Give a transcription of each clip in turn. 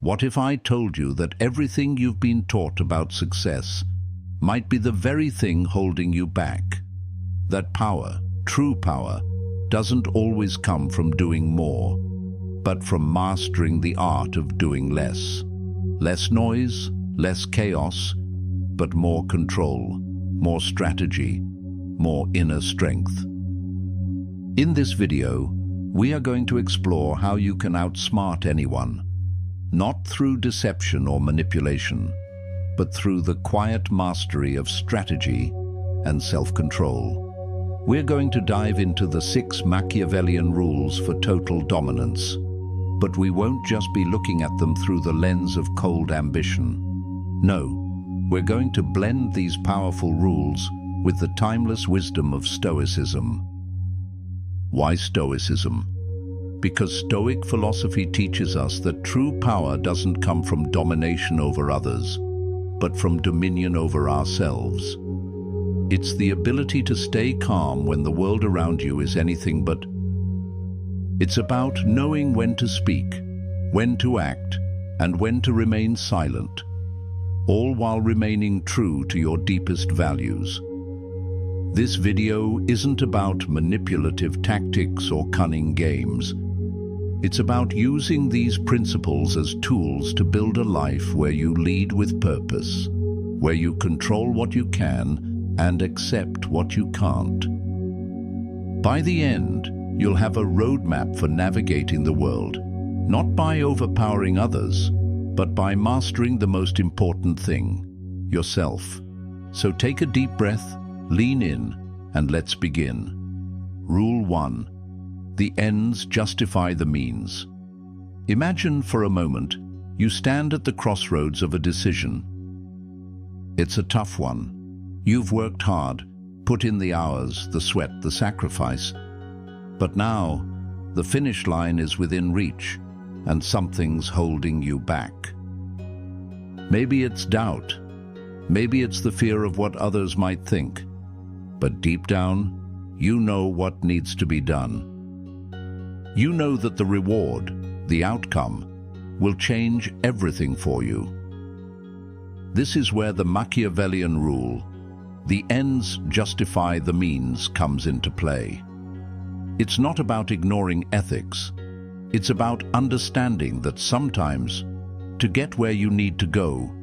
What if I told you that everything you've been taught about success might be the very thing holding you back? That power, true power, doesn't always come from doing more, but from mastering the art of doing less. Less noise, less chaos, but more control, more strategy, more inner strength. In this video, we are going to explore how you can outsmart anyone, not through deception or manipulation, but through the quiet mastery of strategy and self-control. We're going to dive into the 6 Machiavellian rules for total dominance, but we won't just be looking at them through the lens of cold ambition. No, we're going to blend these powerful rules with the timeless wisdom of Stoicism. Why Stoicism? Because Stoic philosophy teaches us that true power doesn't come from domination over others, but from dominion over ourselves. It's the ability to stay calm when the world around you is anything but. It's about knowing when to speak, when to act, and when to remain silent, all while remaining true to your deepest values. This video isn't about manipulative tactics or cunning games. It's about using these principles as tools to build a life where you lead with purpose, where you control what you can and accept what you can't. By the end, you'll have a roadmap for navigating the world, not by overpowering others, but by mastering the most important thing, yourself. So take a deep breath, lean in, and let's begin. Rule 1. The ends justify the means. Imagine for a moment you stand at the crossroads of a decision. It's a tough one. You've worked hard, put in the hours, the sweat, the sacrifice. But now, the finish line is within reach, and something's holding you back. Maybe it's doubt. Maybe it's the fear of what others might think. But deep down, you know what needs to be done. You know that the reward, the outcome, will change everything for you. This is where the Machiavellian rule, the ends justify the means, comes into play. It's not about ignoring ethics. It's about understanding that sometimes, to get where you need to go,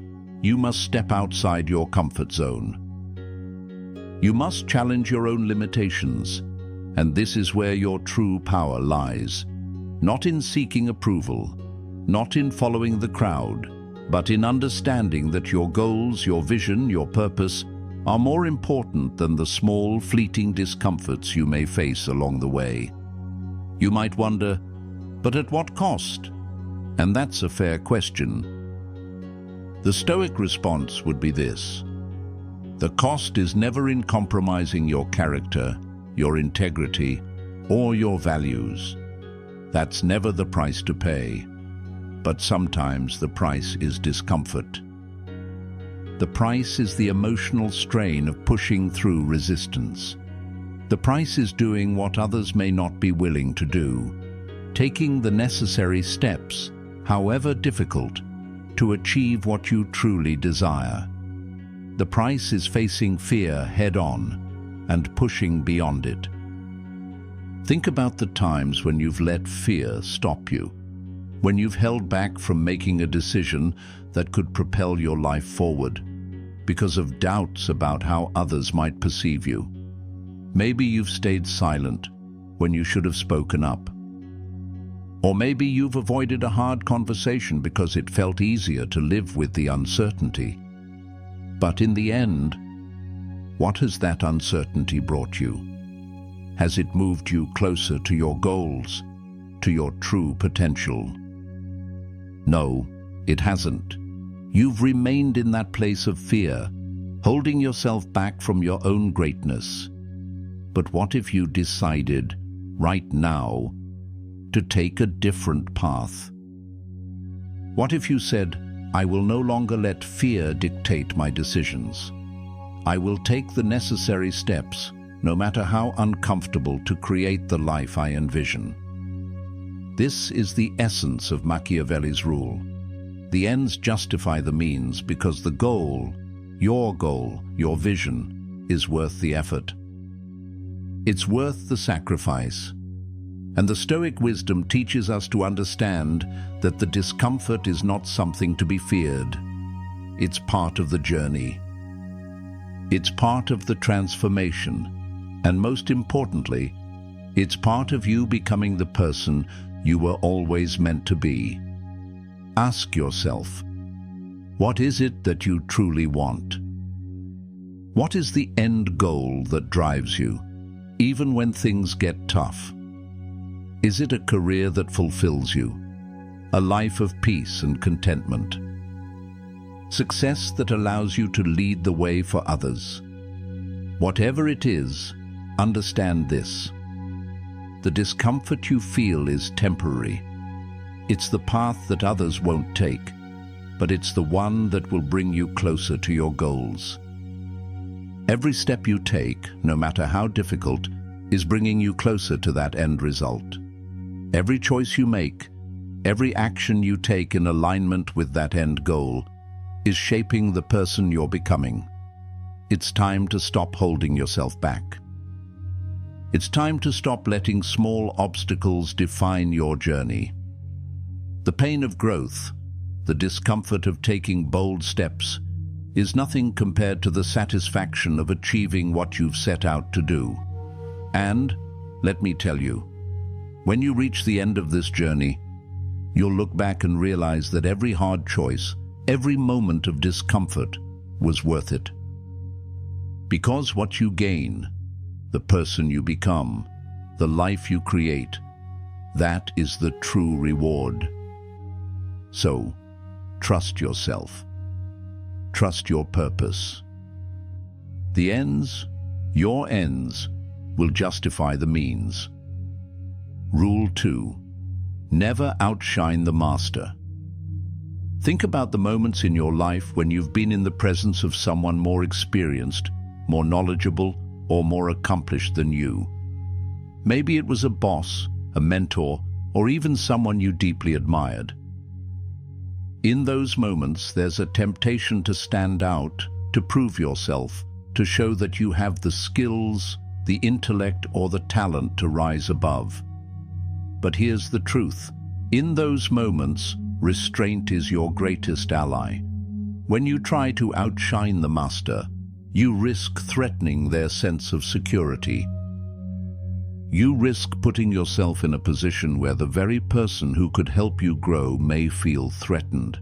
you must step outside your comfort zone. You must challenge your own limitations, and this is where your true power lies. Not in seeking approval, not in following the crowd, but in understanding that your goals, your vision, your purpose are more important than the small, fleeting discomforts you may face along the way. You might wonder, but at what cost? And that's a fair question. The Stoic response would be this: the cost is never in compromising your character, your integrity, or your values. That's never the price to pay. But sometimes the price is discomfort. The price is the emotional strain of pushing through resistance. The price is doing what others may not be willing to do, taking the necessary steps, however difficult, to achieve what you truly desire. The price is facing fear head-on and pushing beyond it. Think about the times when you've let fear stop you, when you've held back from making a decision that could propel your life forward because of doubts about how others might perceive you. Maybe you've stayed silent when you should have spoken up. Or maybe you've avoided a hard conversation because it felt easier to live with the uncertainty. But in the end, what has that uncertainty brought you? Has it moved you closer to your goals, to your true potential? No, it hasn't. You've remained in that place of fear, holding yourself back from your own greatness. But what if you decided, right now, to take a different path? What if you said, I will no longer let fear dictate my decisions. I will take the necessary steps, no matter how uncomfortable, to create the life I envision. This is the essence of Machiavelli's rule. the ends justify the means because the goal, your vision, is worth the effort. It's worth the sacrifice. And the Stoic wisdom teaches us to understand that the discomfort is not something to be feared. It's part of the journey. It's part of the transformation. And most importantly, it's part of you becoming the person you were always meant to be. Ask yourself, what is it that you truly want? What is the end goal that drives you, even when things get tough? Is it a career that fulfills you? A life of peace and contentment? Success that allows you to lead the way for others? Whatever it is, understand this. The discomfort you feel is temporary. It's the path that others won't take, but it's the one that will bring you closer to your goals. Every step you take, no matter how difficult, is bringing you closer to that end result. Every choice you make, every action you take in alignment with that end goal, is shaping the person you're becoming. It's time to stop holding yourself back. It's time to stop letting small obstacles define your journey. The pain of growth, the discomfort of taking bold steps, is nothing compared to the satisfaction of achieving what you've set out to do. And, let me tell you, when you reach the end of this journey, you'll look back and realize that every hard choice, every moment of discomfort was worth it. Because what you gain, the person you become, the life you create, that is the true reward. So, trust yourself. Trust your purpose. The ends, your ends, will justify the means. Rule 2. Never outshine the master. Think about the moments in your life when you've been in the presence of someone more experienced, more knowledgeable, or more accomplished than you. Maybe it was a boss, a mentor, or even someone you deeply admired. In those moments, there's a temptation to stand out, to prove yourself, to show that you have the skills, the intellect, or the talent to rise above. But here's the truth. In those moments, restraint is your greatest ally. When you try to outshine the master, you risk threatening their sense of security. You risk putting yourself in a position where the very person who could help you grow may feel threatened.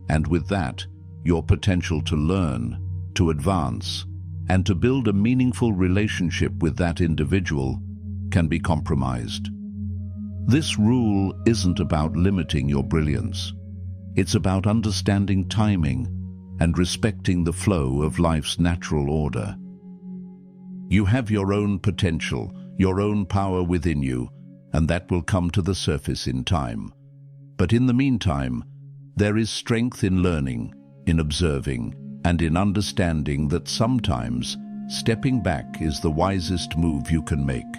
And with that, your potential to learn, to advance, and to build a meaningful relationship with that individual can be compromised. This rule isn't about limiting your brilliance. It's about understanding timing and respecting the flow of life's natural order. You have your own potential, your own power within you, and that will come to the surface in time. But in the meantime, there is strength in learning, in observing, and in understanding that sometimes stepping back is the wisest move you can make.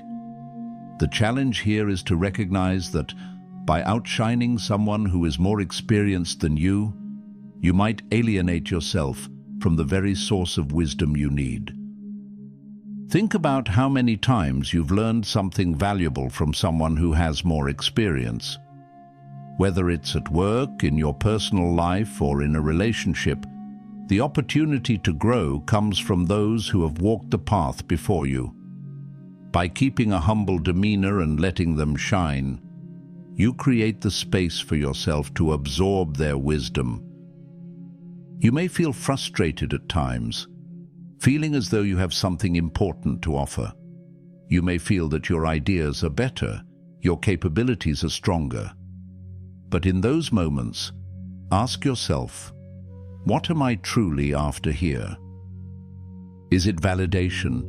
The challenge here is to recognize that by outshining someone who is more experienced than you might alienate yourself from the very source of wisdom you need. Think about how many times you've learned something valuable from someone who has more experience. Whether it's at work, in your personal life, or in a relationship, the opportunity to grow comes from those who have walked the path before you. By keeping a humble demeanor and letting them shine, you create the space for yourself to absorb their wisdom. You may feel frustrated at times, feeling as though you have something important to offer. You may feel that your ideas are better, your capabilities are stronger. But in those moments, ask yourself, what am I truly after here? Is it validation?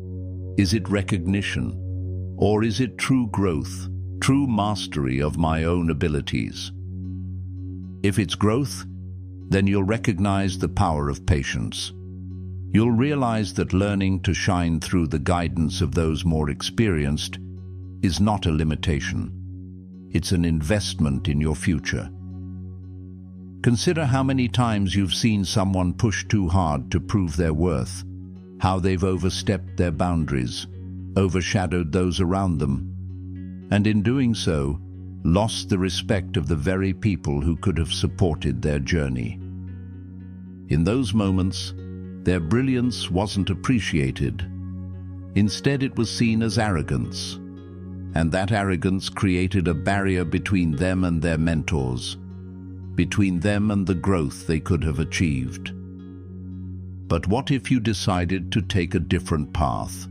Is it recognition? Or is it true growth, true mastery of my own abilities? If it's growth, then you'll recognize the power of patience. You'll realize that learning to shine through the guidance of those more experienced is not a limitation. It's an investment in your future. Consider how many times you've seen someone push too hard to prove their worth, how they've overstepped their boundaries, overshadowed those around them, and in doing so, lost the respect of the very people who could have supported their journey. In those moments, their brilliance wasn't appreciated. Instead, it was seen as arrogance, and that arrogance created a barrier between them and their mentors, between them and the growth they could have achieved. But what if you decided to take a different path?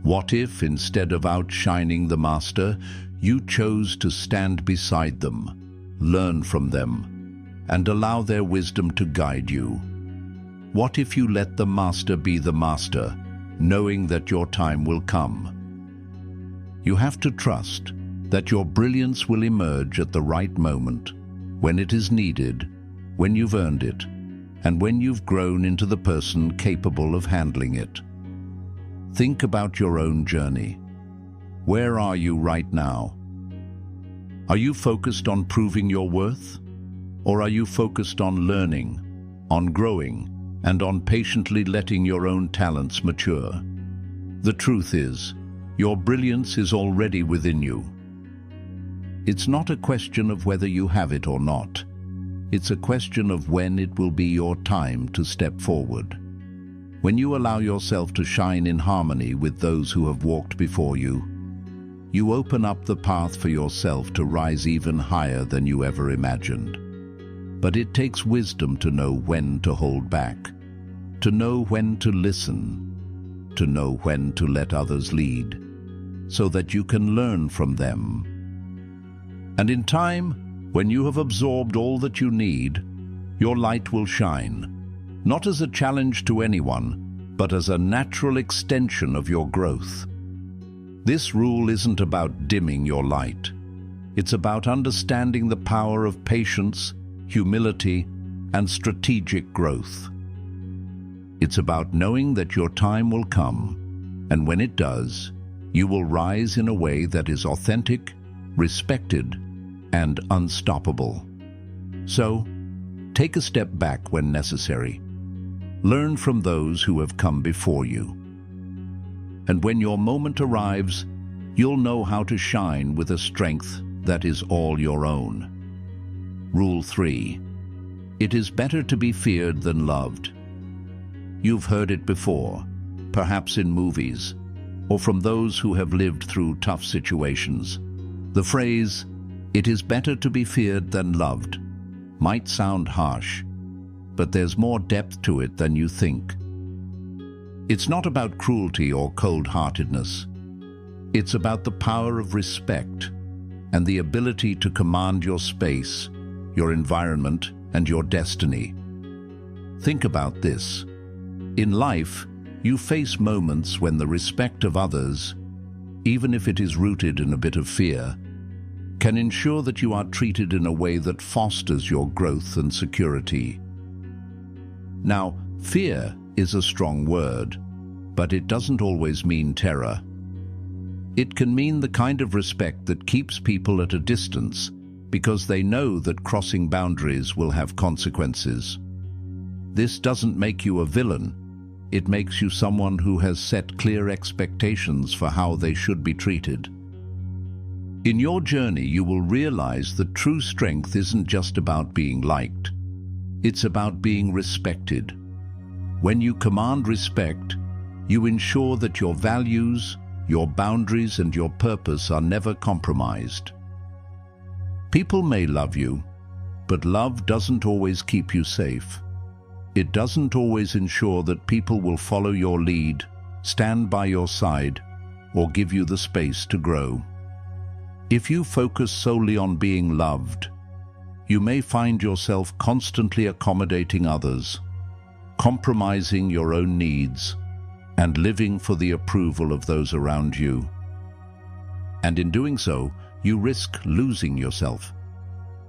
What if, instead of outshining the master, you chose to stand beside them, learn from them, and allow their wisdom to guide you? What if you let the master be the master, knowing that your time will come? You have to trust that your brilliance will emerge at the right moment, when it is needed, when you've earned it, and when you've grown into the person capable of handling it. Think about your own journey. Where are you right now? Are you focused on proving your worth? Or are you focused on learning, on growing, and on patiently letting your own talents mature? The truth is, your brilliance is already within you. It's not a question of whether you have it or not. It's a question of when it will be your time to step forward. When you allow yourself to shine in harmony with those who have walked before you, you open up the path for yourself to rise even higher than you ever imagined. But it takes wisdom to know when to hold back, to know when to listen, to know when to let others lead, so that you can learn from them. And in time, when you have absorbed all that you need, your light will shine, not as a challenge to anyone, but as a natural extension of your growth. This rule isn't about dimming your light. It's about understanding the power of patience, humility, and strategic growth. It's about knowing that your time will come, and when it does, you will rise in a way that is authentic, respected, and unstoppable. So, take a step back when necessary. Learn from those who have come before you. And when your moment arrives, you'll know how to shine with a strength that is all your own. Rule 3. It is better to be feared than loved. You've heard it before, perhaps in movies, or from those who have lived through tough situations. The phrase, "It is better to be feared than loved," might sound harsh, but there's more depth to it than you think. It's not about cruelty or cold-heartedness. It's about the power of respect and the ability to command your space, your environment, and your destiny. Think about this. In life, you face moments when the respect of others, even if it is rooted in a bit of fear, can ensure that you are treated in a way that fosters your growth and security. Now, fear is a strong word, but it doesn't always mean terror. It can mean the kind of respect that keeps people at a distance because they know that crossing boundaries will have consequences. This doesn't make you a villain. It makes you someone who has set clear expectations for how they should be treated. In your journey, you will realize that true strength isn't just about being liked. It's about being respected. When you command respect, you ensure that your values, your boundaries, and your purpose are never compromised. People may love you, but love doesn't always keep you safe. It doesn't always ensure that people will follow your lead, stand by your side, or give you the space to grow. If you focus solely on being loved, you may find yourself constantly accommodating others, compromising your own needs, and living for the approval of those around you. And in doing so, you risk losing yourself.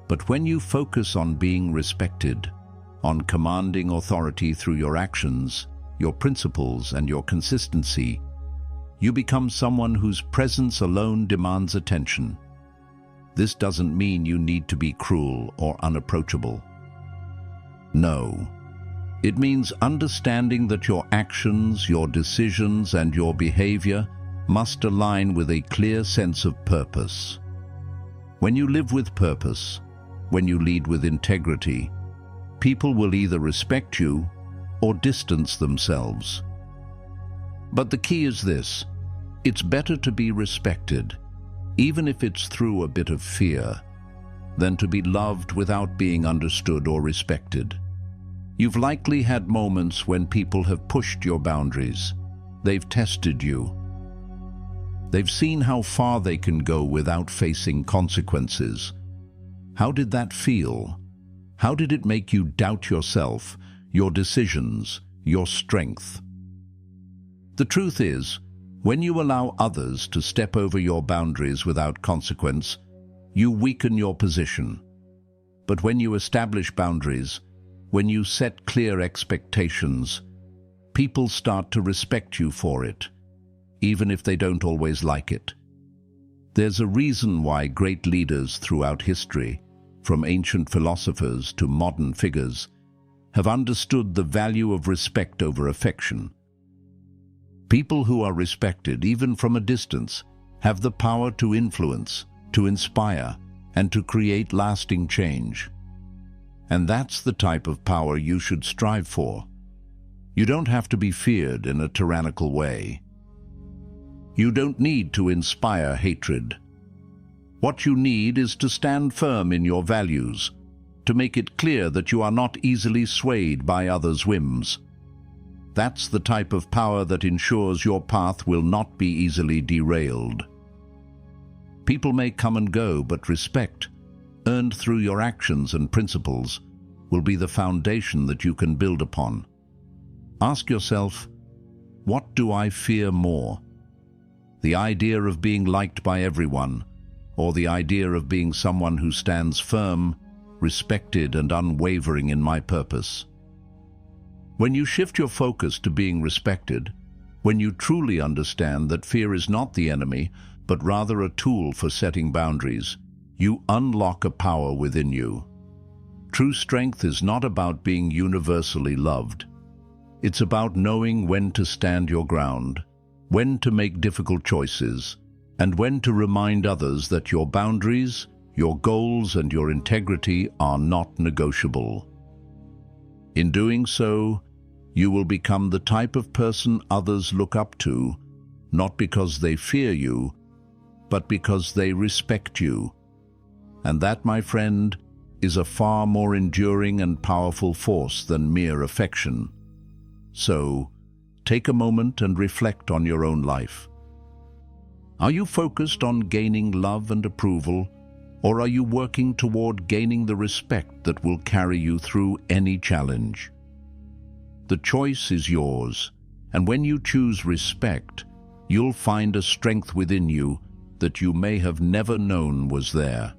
But when you focus on being respected, on commanding authority through your actions, your principles, and your consistency, you become someone whose presence alone demands attention. This doesn't mean you need to be cruel or unapproachable. No. It means understanding that your actions, your decisions, and your behavior must align with a clear sense of purpose. When you live with purpose, when you lead with integrity, people will either respect you or distance themselves. But the key is this: it's better to be respected, even if it's through a bit of fear, than to be loved without being understood or respected. You've likely had moments when people have pushed your boundaries. They've tested you. They've seen how far they can go without facing consequences. How did that feel? How did it make you doubt yourself, your decisions, your strength? The truth is, when you allow others to step over your boundaries without consequence, you weaken your position. But when you establish boundaries, when you set clear expectations, people start to respect you for it, even if they don't always like it. There's a reason why great leaders throughout history, from ancient philosophers to modern figures, have understood the value of respect over affection. People who are respected, even from a distance, have the power to influence, to inspire, and to create lasting change. And that's the type of power you should strive for. You don't have to be feared in a tyrannical way. You don't need to inspire hatred. What you need is to stand firm in your values, to make it clear that you are not easily swayed by others' whims. That's the type of power that ensures your path will not be easily derailed. People may come and go, but respect, earned through your actions and principles, will be the foundation that you can build upon. Ask yourself, what do I fear more? The idea of being liked by everyone, or the idea of being someone who stands firm, respected, and unwavering in my purpose? When you shift your focus to being respected, when you truly understand that fear is not the enemy, but rather a tool for setting boundaries, you unlock a power within you. True strength is not about being universally loved. It's about knowing when to stand your ground, when to make difficult choices, and when to remind others that your boundaries, your goals, and your integrity are not negotiable. In doing so, you will become the type of person others look up to, not because they fear you, but because they respect you. And that, my friend, is a far more enduring and powerful force than mere affection. So, take a moment and reflect on your own life. Are you focused on gaining love and approval, or are you working toward gaining the respect that will carry you through any challenge? The choice is yours, and when you choose respect, you'll find a strength within you that you may have never known was there.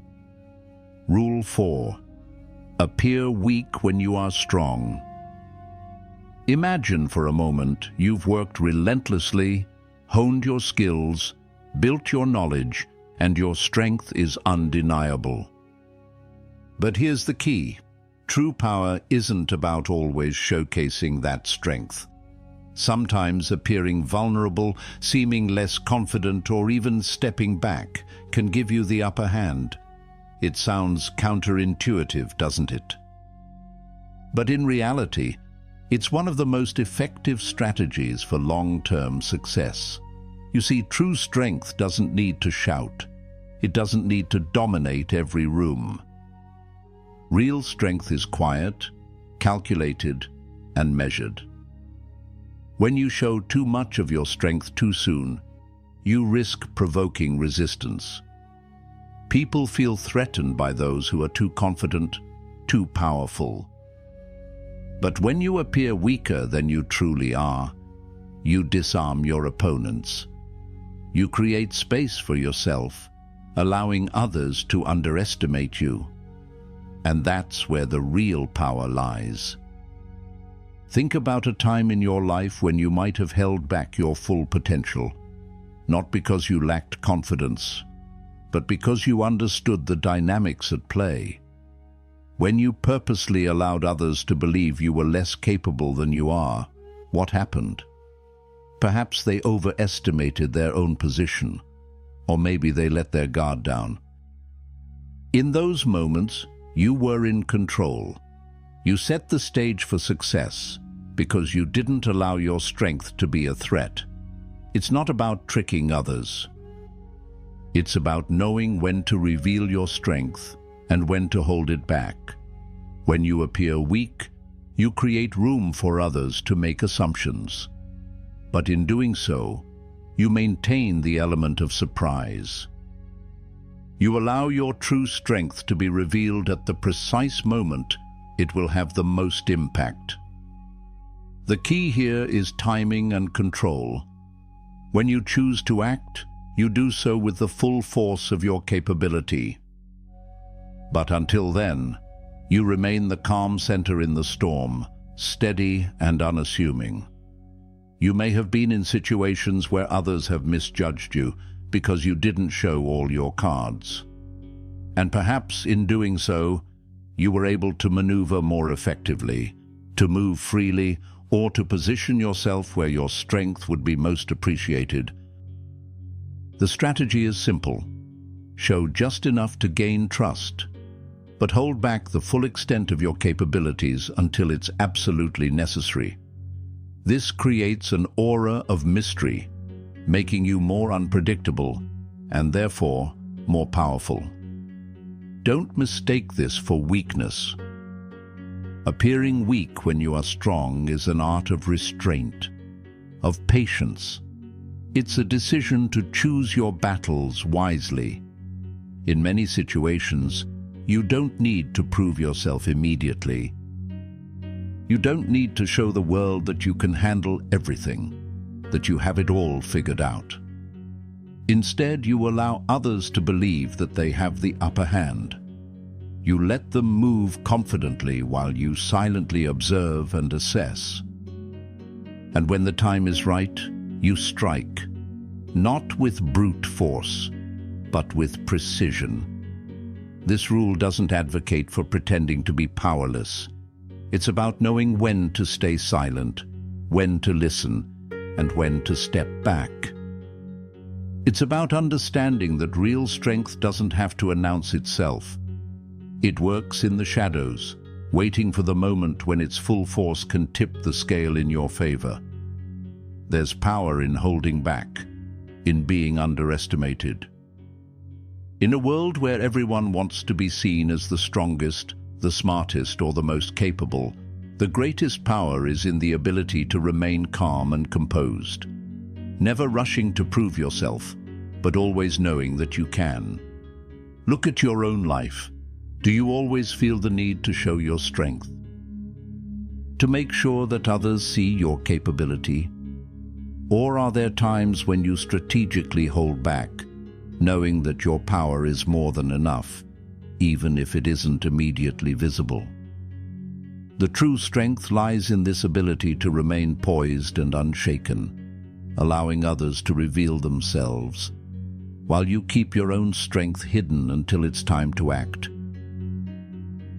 Rule 4. Appear weak when you are strong. Imagine for a moment you've worked relentlessly, honed your skills, built your knowledge, and your strength is undeniable. But here's the key. True power isn't about always showcasing that strength. Sometimes appearing vulnerable, seeming less confident, or even stepping back can give you the upper hand. It sounds counterintuitive, doesn't it? But in reality, it's one of the most effective strategies for long-term success. You see, true strength doesn't need to shout. It doesn't need to dominate every room. Real strength is quiet, calculated, and measured. When you show too much of your strength too soon, you risk provoking resistance. People feel threatened by those who are too confident, too powerful. But when you appear weaker than you truly are, you disarm your opponents. You create space for yourself, allowing others to underestimate you. And that's where the real power lies. Think about a time in your life when you might have held back your full potential, not because you lacked confidence, but because you understood the dynamics at play. When you purposely allowed others to believe you were less capable than you are, what happened? Perhaps they overestimated their own position, or maybe they let their guard down. In those moments, you were in control. You set the stage for success because you didn't allow your strength to be a threat. It's not about tricking others. It's about knowing when to reveal your strength and when to hold it back. When you appear weak, you create room for others to make assumptions. But in doing so, you maintain the element of surprise. You allow your true strength to be revealed at the precise moment it will have the most impact. The key here is timing and control. When you choose to act, you do so with the full force of your capability. But until then, you remain the calm center in the storm, steady and unassuming. You may have been in situations where others have misjudged you because you didn't show all your cards. And perhaps in doing so, you were able to maneuver more effectively, to move freely, or to position yourself where your strength would be most appreciated. The strategy is simple. Show just enough to gain trust, but hold back the full extent of your capabilities until it's absolutely necessary. This creates an aura of mystery, making you more unpredictable and therefore more powerful. Don't mistake this for weakness. Appearing weak when you are strong is an art of restraint, of patience. It's a decision to choose your battles wisely. In many situations, you don't need to prove yourself immediately. You don't need to show the world that you can handle everything, that you have it all figured out. Instead, you allow others to believe that they have the upper hand. You let them move confidently while you silently observe and assess. And when the time is right, you strike, not with brute force, but with precision. This rule doesn't advocate for pretending to be powerless. It's about knowing when to stay silent, when to listen, and when to step back. It's about understanding that real strength doesn't have to announce itself. It works in the shadows, waiting for the moment when its full force can tip the scale in your favor. There's power in holding back, in being underestimated. In a world where everyone wants to be seen as the strongest, the smartest, or the most capable, the greatest power is in the ability to remain calm and composed. Never rushing to prove yourself, but always knowing that you can. Look at your own life. Do you always feel the need to show your strength? To make sure that others see your capability? Or are there times when you strategically hold back, knowing that your power is more than enough, even if it isn't immediately visible? The true strength lies in this ability to remain poised and unshaken, allowing others to reveal themselves, while you keep your own strength hidden until it's time to act.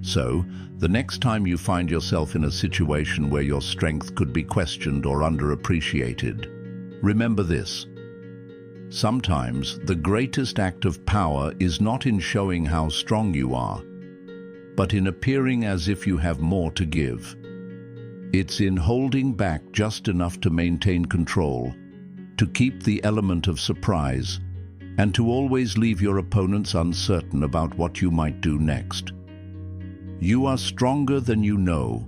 So, the next time you find yourself in a situation where your strength could be questioned or underappreciated, remember this. Sometimes the greatest act of power is not in showing how strong you are, but in appearing as if you have more to give. It's in holding back just enough to maintain control, to keep the element of surprise, and to always leave your opponents uncertain about what you might do next. You are stronger than you know.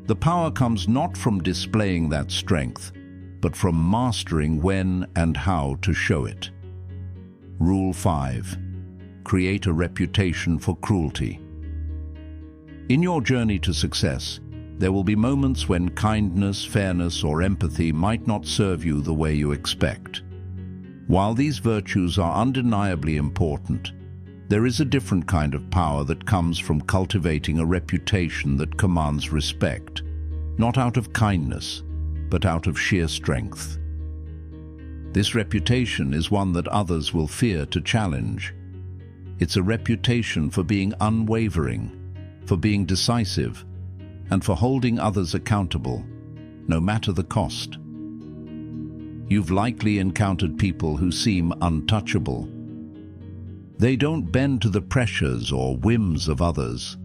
The power comes not from displaying that strength, but from mastering when and how to show it. Rule 5. Create a reputation for cruelty. In your journey to success, there will be moments when kindness, fairness, or empathy might not serve you the way you expect. While these virtues are undeniably important, there is a different kind of power that comes from cultivating a reputation that commands respect, not out of kindness, but out of sheer strength. This reputation is one that others will fear to challenge. It's a reputation for being unwavering, for being decisive, and for holding others accountable, no matter the cost. You've likely encountered people who seem untouchable. They don't bend to the pressures or whims of others.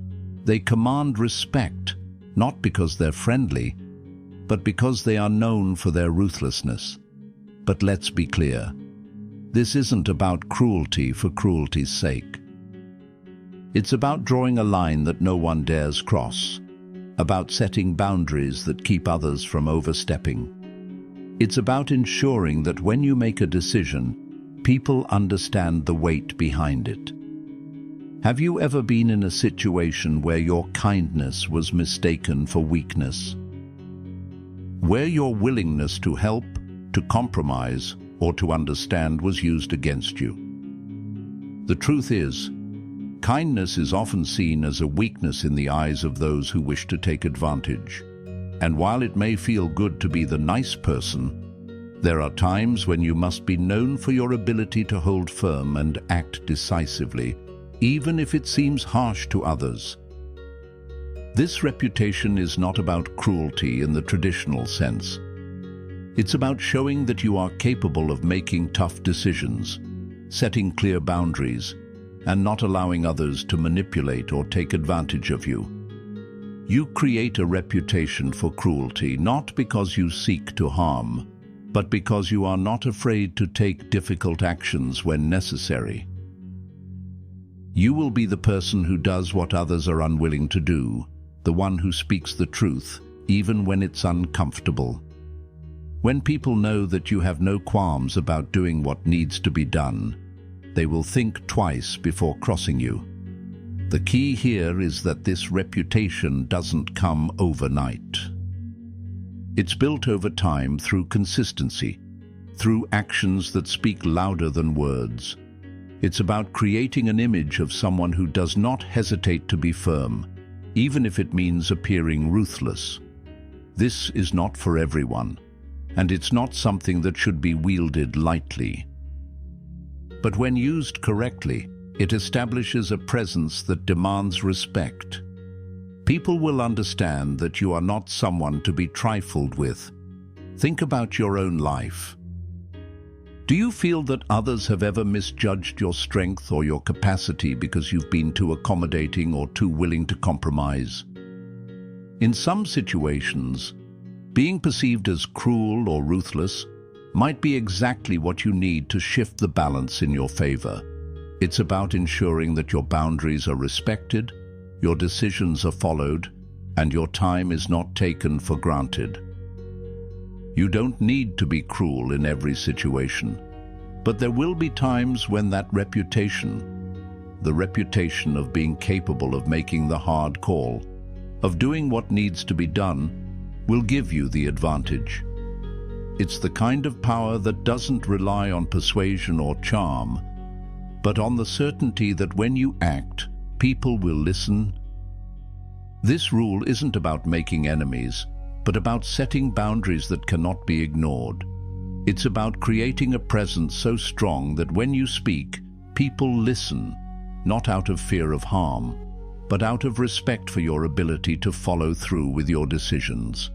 They command respect, not because they're friendly, but because they are known for their ruthlessness. But let's be clear, this isn't about cruelty for cruelty's sake. It's about drawing a line that no one dares cross, about setting boundaries that keep others from overstepping. It's about ensuring that when you make a decision, people understand the weight behind it. Have you ever been in a situation where your kindness was mistaken for weakness? Where your willingness to help, to compromise, or to understand was used against you? The truth is, kindness is often seen as a weakness in the eyes of those who wish to take advantage. And while it may feel good to be the nice person, there are times when you must be known for your ability to hold firm and act decisively, even if it seems harsh to others. This reputation is not about cruelty in the traditional sense. It's about showing that you are capable of making tough decisions, setting clear boundaries, and not allowing others to manipulate or take advantage of you. You create a reputation for cruelty not because you seek to harm, but because you are not afraid to take difficult actions when necessary. You will be the person who does what others are unwilling to do, the one who speaks the truth, even when it's uncomfortable. When people know that you have no qualms about doing what needs to be done, they will think twice before crossing you. The key here is that this reputation doesn't come overnight. It's built over time through consistency, through actions that speak louder than words. It's about creating an image of someone who does not hesitate to be firm, even if it means appearing ruthless. This is not for everyone, and it's not something that should be wielded lightly. But when used correctly, it establishes a presence that demands respect. People will understand that you are not someone to be trifled with. Think about your own life. Do you feel that others have ever misjudged your strength or your capacity because you've been too accommodating or too willing to compromise? In some situations, being perceived as cruel or ruthless might be exactly what you need to shift the balance in your favor. It's about ensuring that your boundaries are respected, your decisions are followed, and your time is not taken for granted. You don't need to be cruel in every situation, but there will be times when that reputation, the reputation of being capable of making the hard call, of doing what needs to be done, will give you the advantage. It's the kind of power that doesn't rely on persuasion or charm, but on the certainty that when you act, people will listen. This rule isn't about making enemies, but about setting boundaries that cannot be ignored. It's about creating a presence so strong that when you speak, people listen, not out of fear of harm, but out of respect for your ability to follow through with your decisions.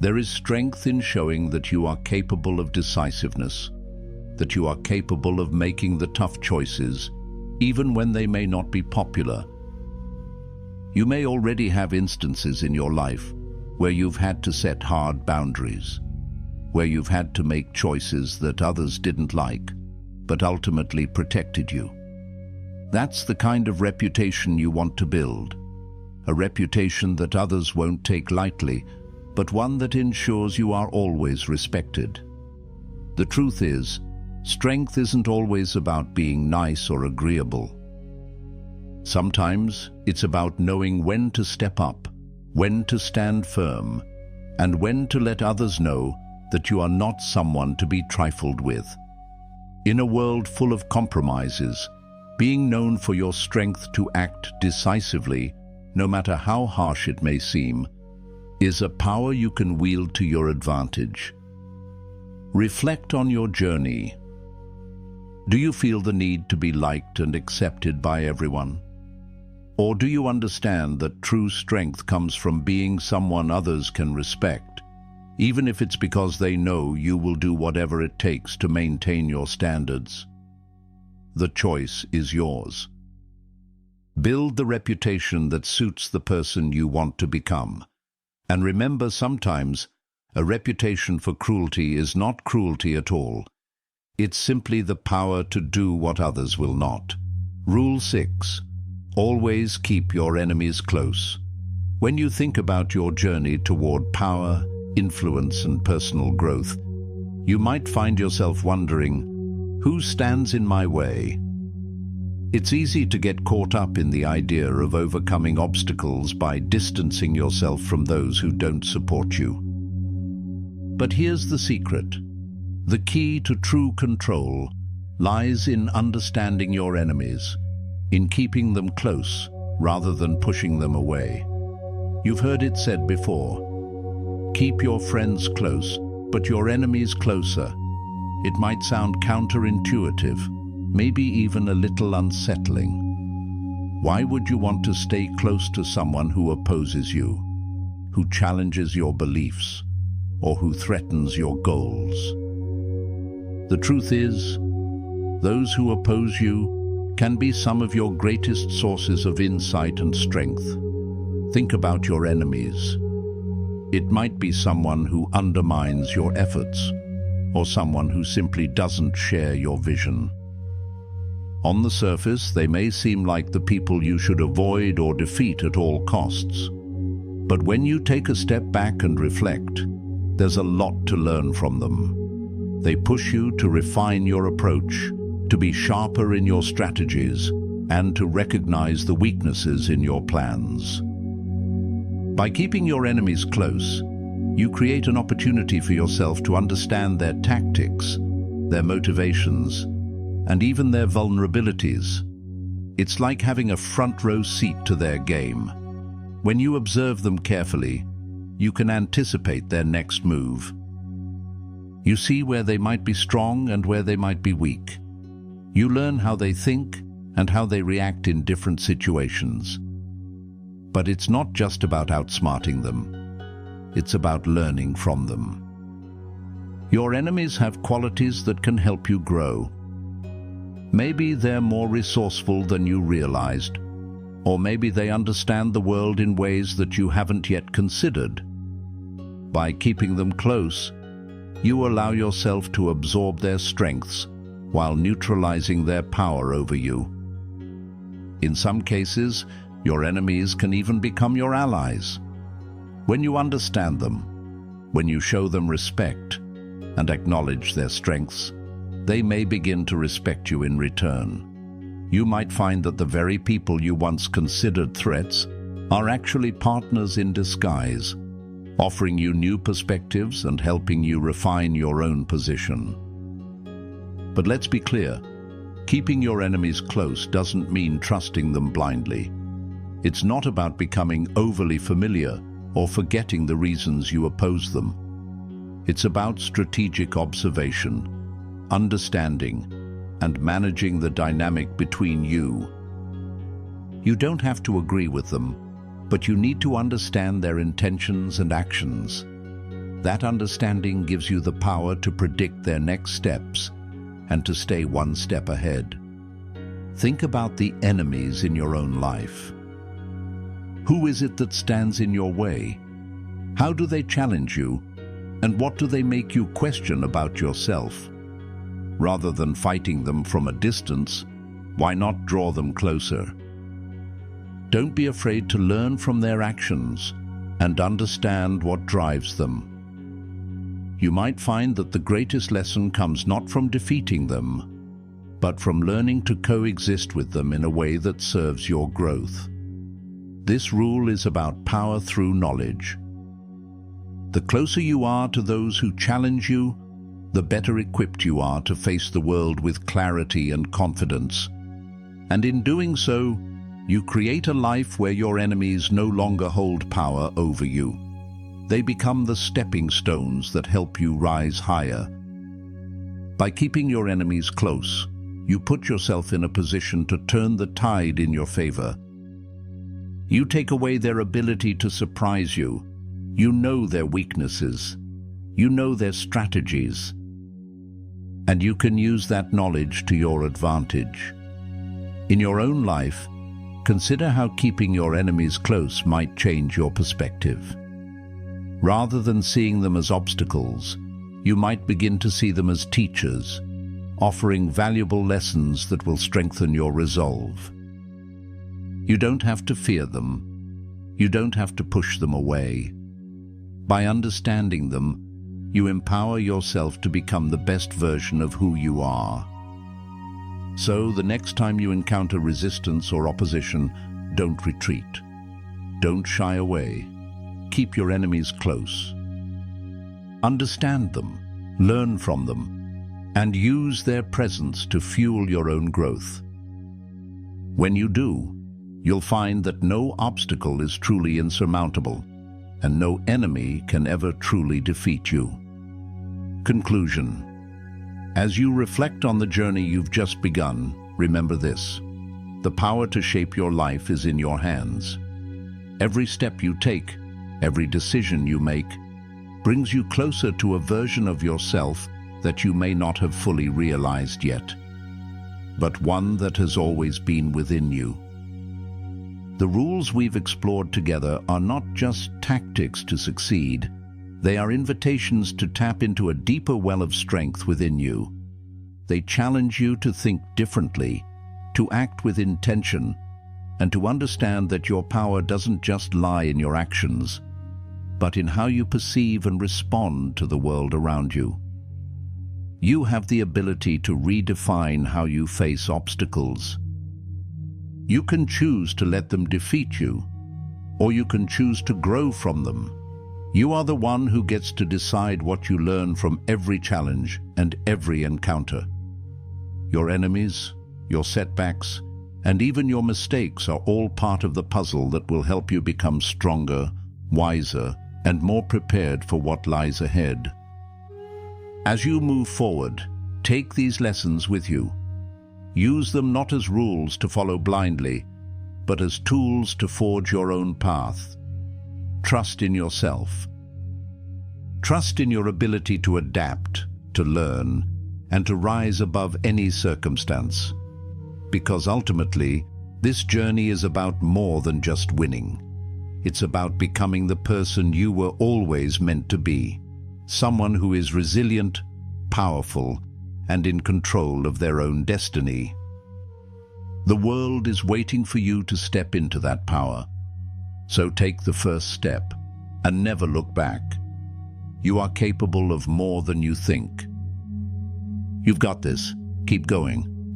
There is strength in showing that you are capable of decisiveness, that you are capable of making the tough choices, even when they may not be popular. You may already have instances in your life where you've had to set hard boundaries, where you've had to make choices that others didn't like, but ultimately protected you. That's the kind of reputation you want to build, a reputation that others won't take lightly, but one that ensures you are always respected. The truth is, strength isn't always about being nice or agreeable. Sometimes it's about knowing when to step up, when to stand firm, and when to let others know that you are not someone to be trifled with. In a world full of compromises, being known for your strength to act decisively, no matter how harsh it may seem, is a power you can wield to your advantage. Reflect on your journey. Do you feel the need to be liked and accepted by everyone? Or do you understand that true strength comes from being someone others can respect, even if it's because they know you will do whatever it takes to maintain your standards? The choice is yours. Build the reputation that suits the person you want to become. And remember, sometimes a reputation for cruelty is not cruelty at all. It's simply the power to do what others will not. Rule 6. Always keep your enemies close. When you think about your journey toward power, influence, and personal growth, you might find yourself wondering, who stands in my way? It's easy to get caught up in the idea of overcoming obstacles by distancing yourself from those who don't support you. But here's the secret. The key to true control lies in understanding your enemies, in keeping them close rather than pushing them away. You've heard it said before, keep your friends close, but your enemies closer. It might sound counterintuitive, maybe even a little unsettling. Why would you want to stay close to someone who opposes you, who challenges your beliefs, or who threatens your goals? The truth is, those who oppose you can be some of your greatest sources of insight and strength. Think about your enemies. It might be someone who undermines your efforts, or someone who simply doesn't share your vision. On the surface, they may seem like the people you should avoid or defeat at all costs. But when you take a step back and reflect, there's a lot to learn from them. They push you to refine your approach, to be sharper in your strategies, and to recognize the weaknesses in your plans. By keeping your enemies close, you create an opportunity for yourself to understand their tactics, their motivations, and even their vulnerabilities. It's like having a front-row seat to their game. When you observe them carefully, you can anticipate their next move. You see where they might be strong and where they might be weak. You learn how they think and how they react in different situations. But it's not just about outsmarting them. It's about learning from them. Your enemies have qualities that can help you grow. Maybe they're more resourceful than you realized, or maybe they understand the world in ways that you haven't yet considered. By keeping them close, you allow yourself to absorb their strengths while neutralizing their power over you. In some cases, your enemies can even become your allies. When you understand them, when you show them respect and acknowledge their strengths, they may begin to respect you in return. You might find that the very people you once considered threats are actually partners in disguise, offering you new perspectives and helping you refine your own position. But let's be clear, keeping your enemies close doesn't mean trusting them blindly. It's not about becoming overly familiar or forgetting the reasons you oppose them. It's about strategic observation, understanding, and managing the dynamic between you. You don't have to agree with them, but you need to understand their intentions and actions. That understanding gives you the power to predict their next steps and to stay one step ahead. Think about the enemies in your own life. Who is it that stands in your way? How do they challenge you? And what do they make you question about yourself? Rather than fighting them from a distance, why not draw them closer? Don't be afraid to learn from their actions and understand what drives them. You might find that the greatest lesson comes not from defeating them, but from learning to coexist with them in a way that serves your growth. This rule is about power through knowledge. The closer you are to those who challenge you, the better equipped you are to face the world with clarity and confidence. And in doing so, you create a life where your enemies no longer hold power over you. They become the stepping stones that help you rise higher. By keeping your enemies close, you put yourself in a position to turn the tide in your favor. You take away their ability to surprise you. You know their weaknesses. You know their strategies. And you can use that knowledge to your advantage. In your own life, consider how keeping your enemies close might change your perspective. Rather than seeing them as obstacles, you might begin to see them as teachers, offering valuable lessons that will strengthen your resolve. You don't have to fear them. You don't have to push them away. By understanding them, you empower yourself to become the best version of who you are. So, the next time you encounter resistance or opposition, don't retreat. Don't shy away. Keep your enemies close. Understand them, learn from them, and use their presence to fuel your own growth. When you do, you'll find that no obstacle is truly insurmountable, and no enemy can ever truly defeat you. Conclusion. As you reflect on the journey you've just begun, remember this: the power to shape your life is in your hands. Every step you take, every decision you make, brings you closer to a version of yourself that you may not have fully realized yet, but one that has always been within you. The rules we've explored together are not just tactics to succeed, they are invitations to tap into a deeper well of strength within you. They challenge you to think differently, to act with intention, and to understand that your power doesn't just lie in your actions, but in how you perceive and respond to the world around you. You have the ability to redefine how you face obstacles. You can choose to let them defeat you, or you can choose to grow from them. You are the one who gets to decide what you learn from every challenge and every encounter. Your enemies, your setbacks, and even your mistakes are all part of the puzzle that will help you become stronger, wiser, and more prepared for what lies ahead. As you move forward, take these lessons with you. Use them not as rules to follow blindly, but as tools to forge your own path. Trust in yourself. Trust in your ability to adapt, to learn, and to rise above any circumstance. Because ultimately, this journey is about more than just winning. It's about becoming the person you were always meant to be. Someone who is resilient, powerful, and in control of their own destiny. The world is waiting for you to step into that power. So take the first step and never look back. You are capable of more than you think. You've got this. Keep going.